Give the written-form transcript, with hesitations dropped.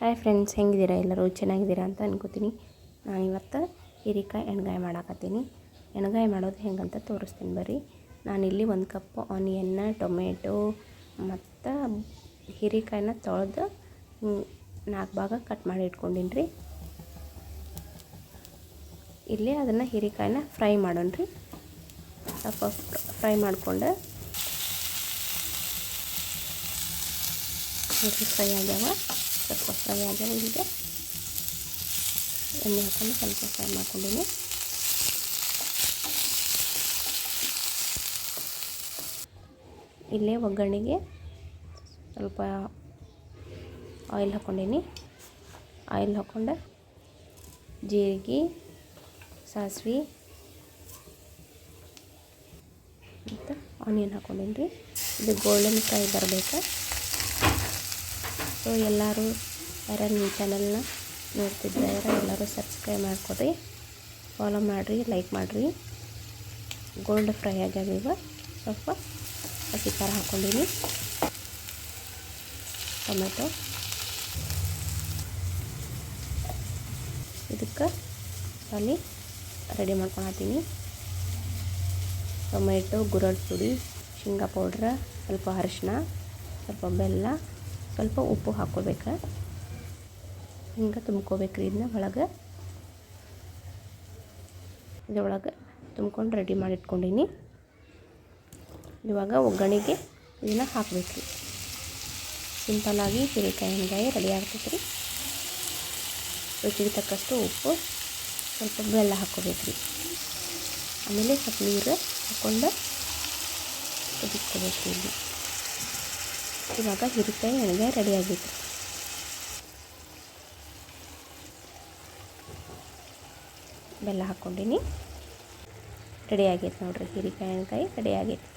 Hi friends, ಹೆಂಗಿದ್ದೀರಾ? ಎಲ್ಲರೂ ಚೆನ್ನಾಗಿದ್ದೀರಾ ಅಂತ ಅನ್ಕೋತೀನಿ. ನಾನಿವತ್ತು ಹೀರೆಕಾಯಿ ಎಣ್ಗಾಯಿ ಮಾಡಾಕತ್ತೀನಿ. ಎಣ್ಗಾಯಿ ಮಾಡೋದು ಹೆಂಗಂತ ತೋರಿಸ್ತೀನಿ ಬರ್ರಿ. ನಾನಿಲ್ಲಿ 1 ಕಪ್ ಆನಿಯನ್ನ, ಟೊಮೆಟೊ ಮತ್ತು ಹೀರೆಕಾಯಿನ ತೊಳೆದು 4 ಭಾಗ ಕಟ್ ಮಾಡಿ ಇಟ್ಕೊಂಡಿನಿ ರೀ. ಇಲ್ಲಿ ಅದನ್ನು ಹೀರೆಕಾಯಿನ ಫ್ರೈ ಮಾಡೋಣ ರೀ. ಸ್ವಲ್ಪ ಫ್ರೈ ಮಾಡಿಕೊಂಡು ಫ್ರೈ ಆಗ್ಯಾವ. ಸ್ವಲ್ಪ ಫ್ರೈ ಆಗ್ಯಾವ. ಇಲ್ಲಿಗೆ ಎಣ್ಣೆ ಹಾಕೊಂಡು ಸ್ವಲ್ಪ ಫ್ರೈ ಮಾಡ್ಕೊಂಡಿನಿ. ಇಲ್ಲೇ ಒಗ್ಗರಣೆಗೆ ಸ್ವಲ್ಪ ಆಯಿಲ್ ಹಾಕ್ಕೊಂಡೀನಿ. ಆಯಿಲ್ ಹಾಕ್ಕೊಂಡು ಜೀರಿಗೆ, ಸಾಸಿವೆ ಮತ್ತು ಆನಿಯನ್ ಹಾಕ್ಕೊಂಡೀನಿ ರೀ. ಇದು ಗೋಲ್ಡನ್ ಫ್ರೈ ಬರಬೇಕು. ಸೊ ಎಲ್ಲರೂ ಯಾರ್ಯಾರು ನಿಮ್ಮ ಚಾನಲ್ನ ನೋಡ್ತಿದ್ದಾರೆ ಎಲ್ಲರೂ ಸಬ್ಸ್ಕ್ರೈಬ್ ಮಾಡ್ಕೊಡ್ರಿ, ಫಾಲೋ ಮಾಡಿರಿ, ಲೈಕ್ ಮಾಡಿರಿ. ಗೋಲ್ಡ್ ಫ್ರೈ ಆಗ್ಯಾವ. ಸ್ವಲ್ಪ ಹಸಿ ಖಾರ ಹಾಕ್ಕೊಂಡೀನಿ, ಟೊಮೆಟೊ, ಇದಕ್ಕೆ ಮಸಾಲೆ ರೆಡಿ ಮಾಡ್ಕೊಳತ್ತೀನಿ. ಟೊಮೆಟೊ, ಗುರಳ್ ಪುಡಿ, ಶೇಂಗಾ ಪೌಡ್ರ, ಸ್ವಲ್ಪ ಅರಿಶಿನ, ಸ್ವಲ್ಪ ಬೆಲ್ಲ, ಸ್ವಲ್ಪ ಉಪ್ಪು ಹಾಕ್ಕೋಬೇಕು. ಹಿಂಗೆ ತುಂಬ್ಕೋಬೇಕ್ರಿ. ಇದನ್ನ ಇದ್ರೊಳಗೆ ತುಂಬ್ಕೊಂಡು ರೆಡಿ ಮಾಡಿ ಇಟ್ಕೊಂಡೀನಿ. ಇವಾಗ ಒಗ್ಗರಣೆಗೆ ಇದನ್ನು ಹಾಕಬೇಕ್ರಿ. ಸಿಂಪಲ್ಲಾಗಿ ಹೀರೆಕಾಯಿ ಎಣ್ಗಾಯಿ ರೆಡಿ ಆಗ್ತೈತೆ ರೀ. ರುಚಿಗೆ ತಕ್ಕಷ್ಟು ಉಪ್ಪು, ಸ್ವಲ್ಪ ಬೆಲ್ಲ ಹಾಕ್ಕೋಬೇಕ್ರಿ. ಆಮೇಲೆ ಸ್ವಲ್ಪ ನೀರು ಹಾಕ್ಕೊಂಡು ಕುದಿಸ್ಕೋಬೇಕ್ರಿ. ಇಲ್ಲಿ ಇವಾಗ ಹೀರೆಕಾಯಿ ಎಣ್ಗಾಯಿ ರೆಡಿ ಆಗೈತೆ. ಬೆಲ್ಲ ಹಾಕ್ಕೊಂಡೀನಿ. ರೆಡಿ ಆಗೈತೆ ನೋಡಿರಿ. ಹೀರೆಕಾಯಿ ಎಣ್ಗಾಯಿ ರೆಡಿ ಆಗೈತೆ.